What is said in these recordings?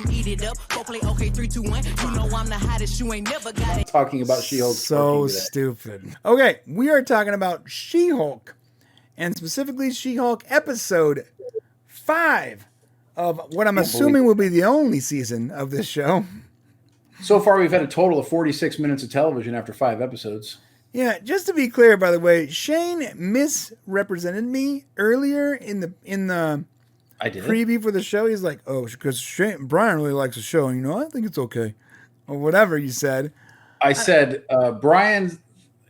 them eat it up. Go play okay, 3, 2, 1. You know I'm the hottest, you ain't never got it. Talking about She-Hulk. So stupid. Okay, we are talking about She-Hulk, and specifically She-Hulk episode 5 of what I'm assuming will be the only season of this show. So far, we've had a total of 46 minutes of television after 5 episodes. Yeah, just to be clear, by the way, Shane misrepresented me earlier in the I did. preview for the show. He's like, "Oh, because Brian really likes the show, and you know, I think it's okay," or whatever you said. I said Brian.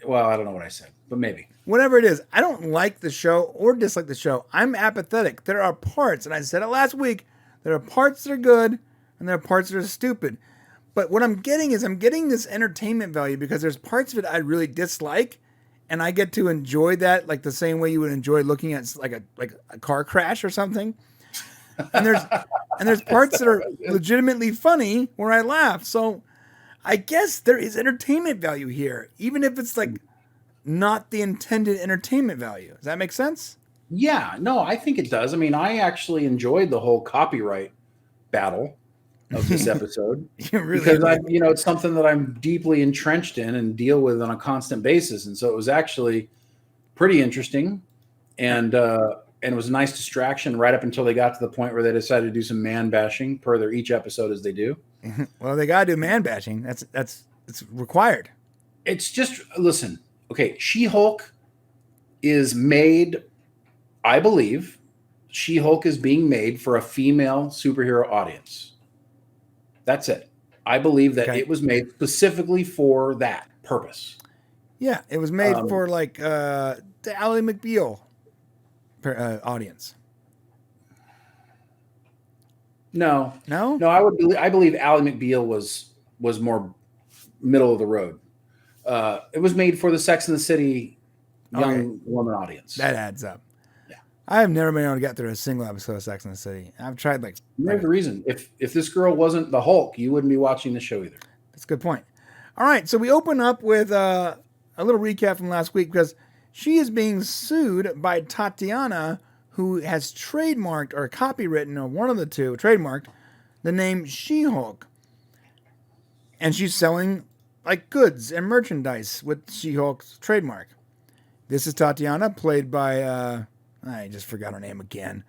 Well, I don't know what I said, but maybe whatever it is. I don't like the show or dislike the show. I'm apathetic. There are parts, and I said it last week. There are parts that are good, and there are parts that are stupid. But what I'm getting is I'm getting this entertainment value because there's parts of it I really dislike, and I get to enjoy that like the same way you would enjoy looking at like a car crash or something. And there's parts that are legitimately funny where I laugh. So I guess there is entertainment value here, even if it's like not the intended entertainment value. Does that make sense? Yeah, no, I think it does. I mean, I actually enjoyed the whole copyright battle of this episode really because it's something that I'm deeply entrenched in and deal with on a constant basis. And so it was actually pretty interesting. And it was a nice distraction right up until they got to the point where they decided to do some man bashing per each episode as they do. Well, they got to do man bashing. It's required. It's just, listen, okay, She-Hulk is made, I believe, She-Hulk is being made for a female superhero audience. That's it. I believe that it was made specifically for that purpose. Yeah, it was made for like the Ally McBeal audience. No. I believe Ally McBeal was more middle of the road. It was made for the Sex and the City young woman audience. That adds up. I have never been able to get through a single episode of Sex and the City. I've tried like. There's the reason. If this girl wasn't the Hulk, you wouldn't be watching the show either. That's a good point. All right, so we open up with a little recap from last week because she is being sued by Tatiana, who has trademarked or copywritten, or one of the two, trademarked the name She-Hulk, and she's selling like goods and merchandise with She-Hulk's trademark. This is Tatiana, played by. I just forgot her name again.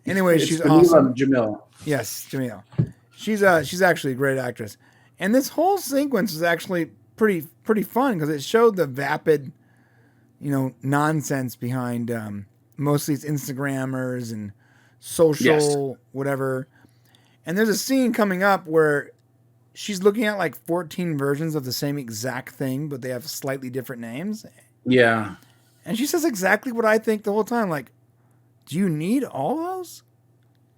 Anyway, she's awesome. Jamil. Yes, Jamil. She's actually a great actress. And this whole sequence is actually pretty fun because it showed the vapid, nonsense behind mostly it's Instagrammers and social whatever. And there's a scene coming up where she's looking at like 14 versions of the same exact thing, but they have slightly different names. Yeah. And she says exactly what I think the whole time. Like, do you need all those?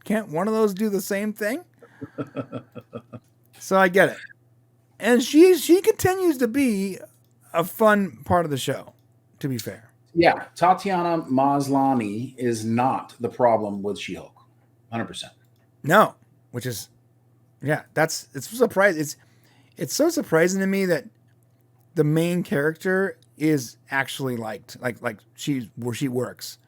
Can't one of those do the same thing? So I get it. And she continues to be a fun part of the show, to be fair. Yeah. Tatiana Maslany is not the problem with She-Hulk. 100%. No. Which is, it's surprising. It's so surprising to me that the main character is actually liked, like she's where she works.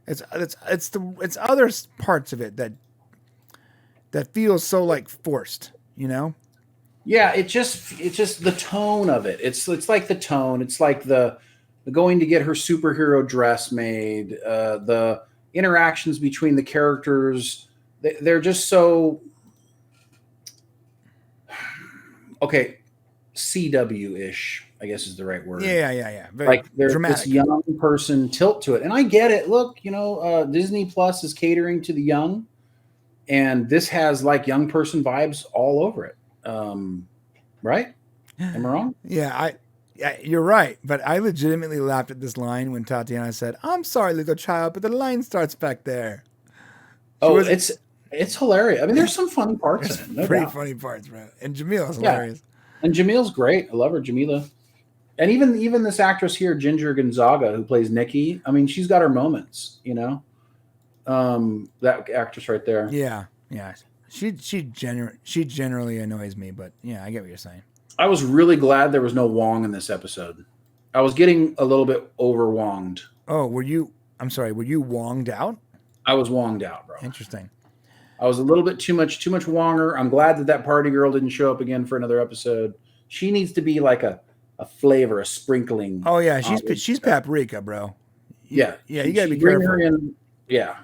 It's other parts of it that feels so like forced, Yeah, it's just the tone of it. It's like the tone. It's like the going to get her superhero dress made. The interactions between the characters, they're just so CW-ish. I guess is the right word. Yeah. Very like there's dramatic. This young person tilt to it. And I get it. Look, Disney Plus is catering to the young, and this has like young person vibes all over it. Right? Am I wrong? Yeah, you're right. But I legitimately laughed at this line when Tatiana said, "I'm sorry, little child, but the line starts back there." It's hilarious. I mean, there's some funny parts in it. Pretty funny parts, bro. And Jamil's hilarious. And Jamil's great. I love her, Jamila. And even this actress here, Ginger Gonzaga, who plays Nikki, I mean, she's got her moments, that actress right there. Yeah. She generally annoys me, but yeah, I get what you're saying. I was really glad there was no Wong in this episode. I was getting a little bit over-Wonged. Oh, were you wonged out? I was Wonged out, bro. Interesting. I was a little bit too much Wonger. I'm glad that party girl didn't show up again for another episode. She needs to be like a flavor, a sprinkling. Oh yeah, she's paprika, bro. Yeah, You gotta be bring careful. her in. Yeah,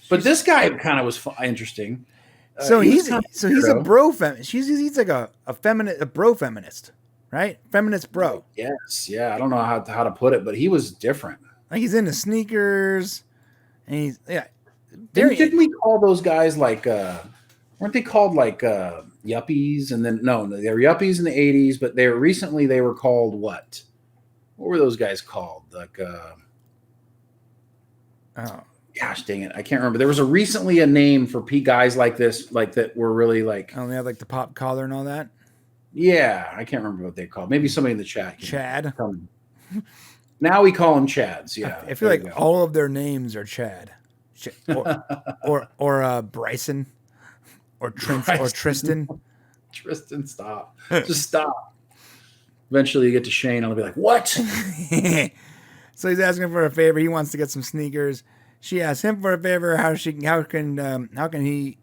but this guy kind of was interesting. So he's a bro feminist. He's like a bro feminist, right? Feminist bro. Yes, yeah. I don't know how to put it, but he was different. Like he's into sneakers, and he's Didn't we call those guys like? Weren't they called like yuppies? And then no, they were yuppies in the '80s, but they were called what? What were those guys called? Like, oh. Gosh dang it, I can't remember. There was recently a name for guys like this, like that were really like. Oh, they had like the pop collar and all that. Yeah, I can't remember what they called. Maybe somebody in the chat. Chad. Now we call them Chads. Yeah, I feel like all of their names are Chad, or Bryson, or Tristan. Tristan, stop! Just stop. Eventually, you get to Shane, and I'll be like, "What?" So he's asking for a favor. He wants to get some sneakers. She asks him for a favor. How can he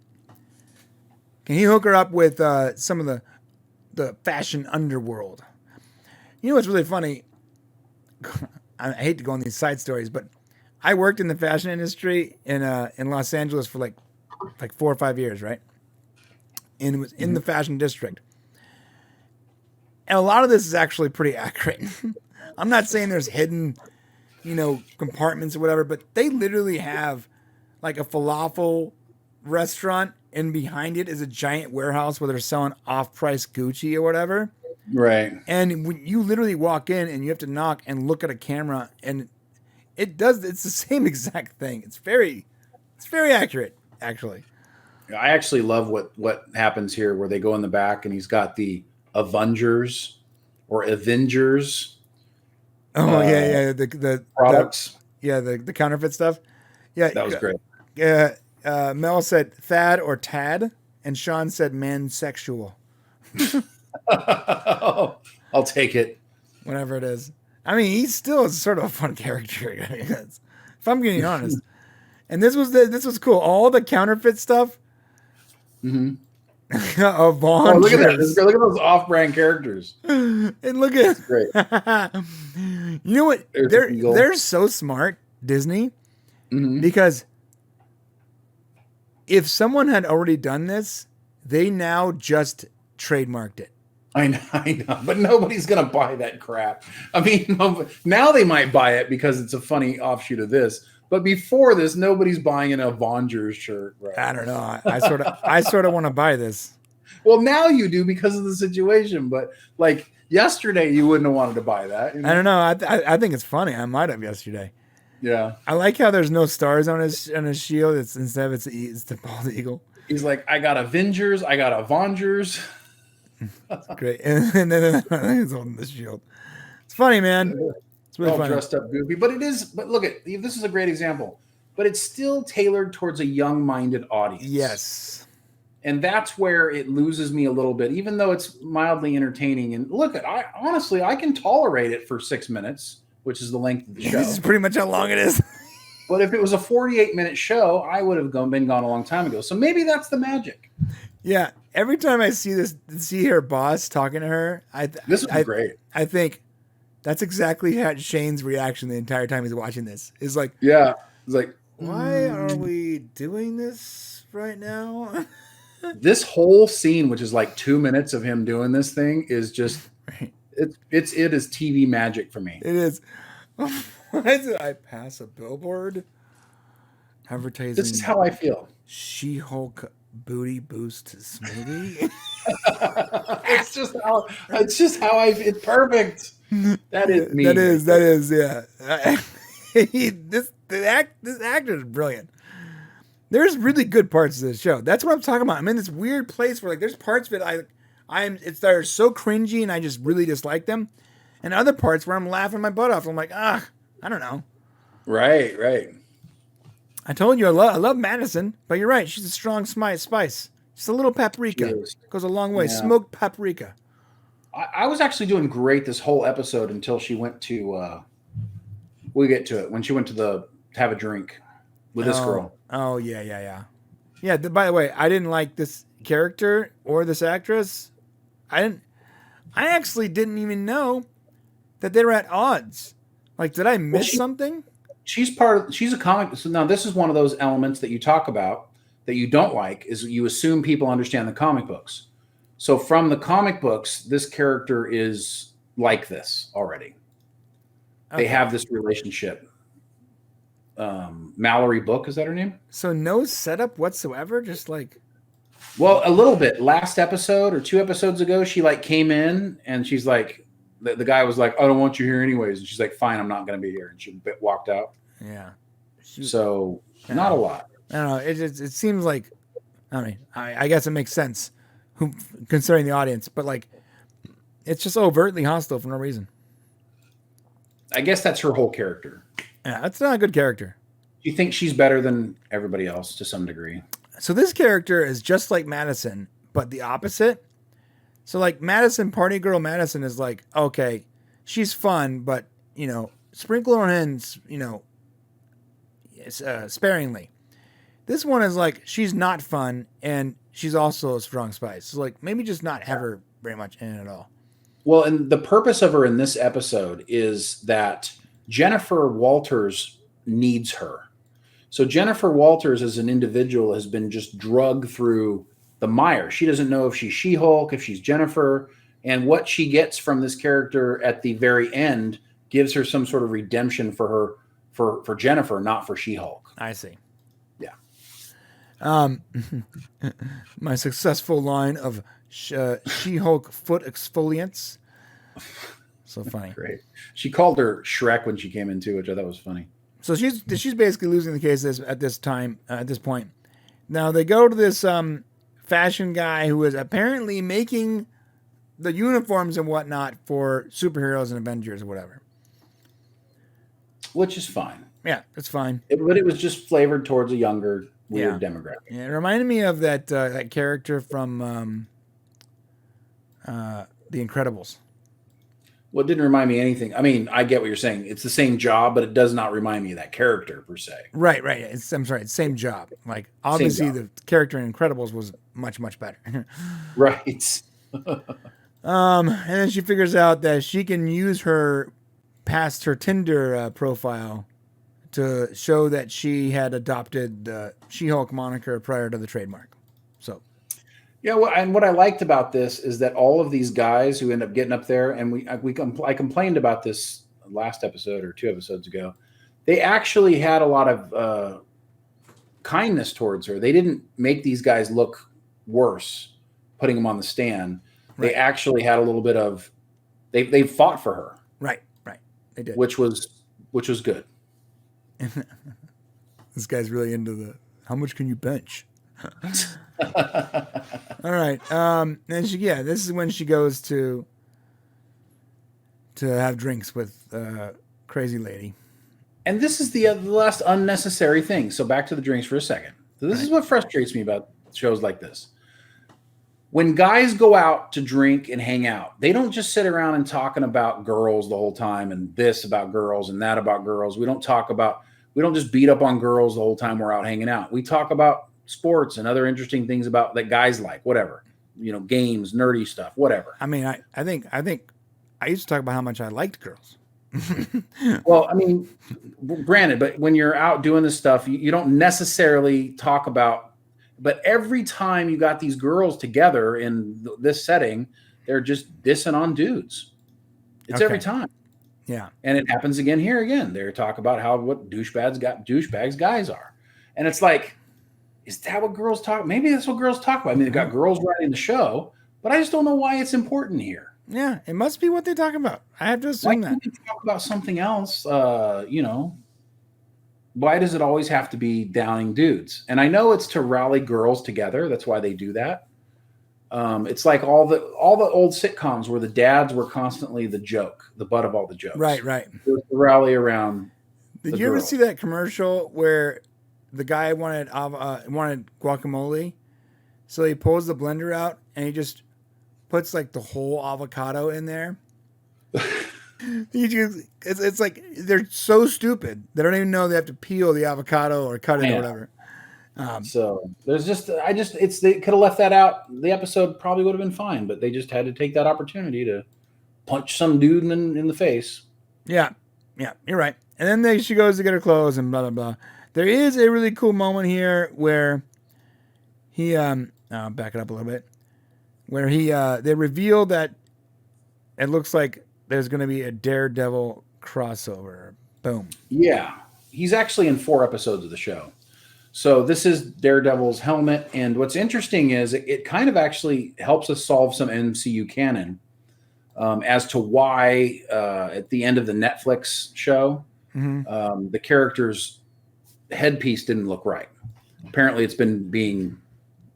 hook her up with some of the fashion underworld? You know what's really funny? I hate to go on these side stories, but I worked in the fashion industry in Los Angeles for like 4 or 5 years, right? And it was in the fashion district. And a lot of this is actually pretty accurate. I'm not saying there's hidden, compartments or whatever, but they literally have like a falafel restaurant, and behind it is a giant warehouse where they're selling off-price Gucci or whatever. Right. And when you literally walk in and you have to knock and look at a camera, and it's the same exact thing. It's very accurate, actually. I actually love what happens here, where they go in the back and he's got the Avengers or Avengers. Oh yeah. The products. The counterfeit stuff. Yeah. That was great. Mel said Thad or Tad, and Sean said mansexual. I'll take it. Whatever it is. I mean, he's still sort of a fun character, if I'm being honest. And this was cool. All the counterfeit stuff. Mm-hmm. Look at that! Look at those off-brand characters. And look at great. You know what? They're so smart, Disney, because if someone had already done this, they now just trademarked it. I know, but nobody's gonna buy that crap. I mean, now they might buy it because it's a funny offshoot of this. But before this, nobody's buying an Avengers shirt. Right? I don't know. I sort of want to buy this. Well, now you do because of the situation. But like yesterday, you wouldn't have wanted to buy that. I don't know. I think it's funny. I might have yesterday. Yeah. I like how there's no stars on his shield. Instead it's the bald eagle. He's like, I got Avengers. I got Avengers. That's great. And then he's holding the shield. It's funny, man. It's really funny. Dressed up goofy, but it is. But look at this is a great example. But it's still tailored towards a young-minded audience. Yes, and that's where it loses me a little bit, even though it's mildly entertaining. And look, I can tolerate it for 6 minutes, which is the length of the show. This is pretty much how long it is. But if it was a 48-minute show, I would have been gone a long time ago. So maybe that's the magic. Yeah. Every time I see her boss talking to her, this was great. I think that's exactly how Shane's reaction the entire time he's watching this is like, yeah, it's like, why are we doing this right now? This whole scene, which is like 2 minutes of him doing this thing, is just right. it is TV magic for me. It is. Why did I pass a billboard advertising? This is how I feel. She-Hulk booty boost smoothie. It's just how it's perfect. That is me. That is yeah. This actor is brilliant. There's really good parts of this show. That's what I'm talking about. I'm in this weird place where like there's parts of it they're so cringy and I just really dislike them, and other parts where I'm laughing my butt off. I'm like, I don't know. Right. I told you I love Madison, but you're right. She's a strong spice. Just a little paprika goes a long way. Yeah. Smoked paprika. I was actually doing great this whole episode until she went to. We'll get to it when she went to have a drink with this girl. Oh yeah. Yeah. By the way, I didn't like this character or this actress. I actually didn't even know that they were at odds. Like, did I miss something? She's a comic. So now this is one of those elements that you talk about that you don't like is you assume people understand the comic books. So from the comic books, this character is like this already. Okay. They have this relationship. Mallory Book, is that her name? So no setup whatsoever, just like. Well, a little bit. Last episode or 2 episodes ago, she like came in and she's like, the guy was like, "I don't want you here anyways," and she's like, "Fine, I'm not going to be here," and she walked out. Yeah. So not a lot. I don't know. It seems like, I mean, I guess it makes sense, considering the audience, but like, it's just overtly hostile for no reason. I guess that's her whole character. Yeah, that's not a good character. Do you think she's better than everybody else to some degree? So this character is just like Madison, but the opposite. So like Madison, Party Girl Madison is like, okay, she's fun, but sprinkle her in, sparingly. This one is like, she's not fun, and she's also a strong spice. So like, maybe just not have her very much in it at all. Well, and the purpose of her in this episode is that Jennifer Walters needs her. So Jennifer Walters as an individual has been just drugged through the mire. She doesn't know if she's She-Hulk, if she's Jennifer, and what she gets from this character at the very end gives her some sort of redemption for Jennifer, not for She-Hulk. I see. Yeah. My successful line of She-Hulk foot exfoliants. So funny. Great. She called her Shrek when she came in too, which I thought was funny. So she's basically losing the case at this point. Now they go to this fashion guy who is apparently making the uniforms and whatnot for superheroes and Avengers or whatever. Which is fine. Yeah, it's fine. But it was just flavored towards a younger, weird demographic. Yeah, it reminded me of that character from The Incredibles. Well, it didn't remind me of anything. I mean, I get what you're saying. It's the same job, but it does not remind me of that character per se. Right. I'm sorry, it's same job. Like, obviously the character in Incredibles was much, much better. Right. And then she figures out that she can use her past her Tinder profile to show that she had adopted the She-Hulk moniker prior to the trademark. So, yeah, well, and what I liked about this is that all of these guys who end up getting up there, and I complained about this last episode or 2 episodes ago, they actually had a lot of kindness towards her. They didn't make these guys look worse, putting them on the stand. They actually had a little bit of they fought for her. Right. They did. Which was good. This guy's really into the how much can you bench? All right. And this is when she goes to have drinks with crazy lady. And this is the last unnecessary thing. So back to the drinks for a second. So this is what frustrates me about shows like this. When guys go out to drink and hang out, they don't just sit around and talking about girls the whole time and this about girls and that about girls. We don't just beat up on girls the whole time we're out hanging out. We talk about sports and other interesting things about that guys like, whatever, games, nerdy stuff, whatever. I mean, I think I used to talk about how much I liked girls. Well, I mean, granted, but when you're out doing this stuff, you don't necessarily talk about, but every time you got these girls together in this setting, they're just dissing on dudes. It's every time. Yeah. And it happens again here again. They talk about what douchebags guys are. And it's like, is that what girls talk? Maybe that's what girls talk about. I mean, they've got girls writing the show, but I just don't know why it's important here. Yeah, it must be what they talk about. I have to assume that. Why can't we talk about something else? Why does it always have to be downing dudes? And I know it's to rally girls together. That's why they do that. It's like all the old sitcoms where the dads were constantly the joke, the butt of all the jokes. Right. To rally around. Did you ever see that commercial where the guy wanted guacamole, so he pulls the blender out and he just puts like the whole avocado in there? It's like they're so stupid they don't even know they have to peel the avocado or cut it or whatever. So there's they could have left that out. The episode probably would have been fine, but they just had to take that opportunity to punch some dude in the face. Yeah, you're right. And then she goes to get her clothes and blah blah blah. There is a really cool moment here where he I'll back it up a little bit, where they reveal that it looks like there's going to be a Daredevil crossover. Boom. Yeah, he's actually in 4 episodes of the show. So this is Daredevil's helmet, and what's interesting is it kind of actually helps us solve some MCU canon as to why at the end of the Netflix show, the character's headpiece didn't look right. Apparently, it's been being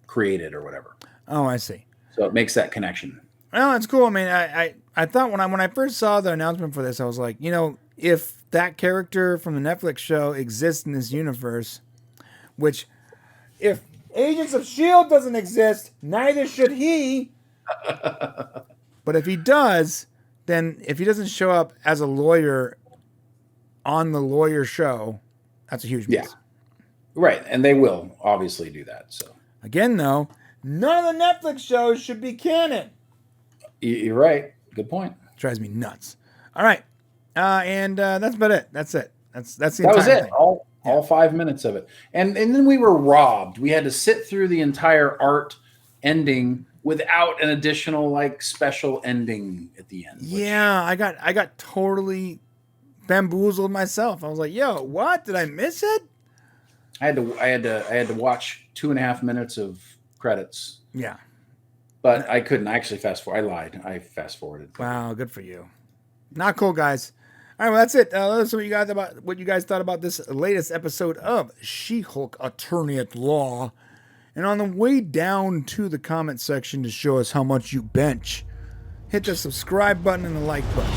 created or whatever. Oh, I see. So it makes that connection. Well, it's cool. I mean, I thought when I first saw the announcement for this, I was like, if that character from the Netflix show exists in this universe, which if Agents of S.H.I.E.L.D. doesn't exist, neither should he. But if he does, then if he doesn't show up as a lawyer on the lawyer show, that's a huge miss. Yeah. Right. And they will obviously do that. So again, though, none of the Netflix shows should be canon. You're right. Good point. Drives me nuts. All right. And that's about it. That's it. That's the that entire was it. thing. All 5 minutes of it. And then we were robbed. We had to sit through the entire art ending without an additional special ending at the end. Yeah, I got totally bamboozled myself. I was like, "Yo, what? Did I miss it?" I had to watch 2.5 minutes of credits. Yeah. But I couldn't. I actually fast forward. I lied. I fast forwarded. Wow, good for you. Not cool, guys. All right, well, that's it. Let us know what you guys thought about this latest episode of She-Hulk Attorney at Law. And on the way down to the comment section to show us how much you bench, hit the subscribe button and the like button.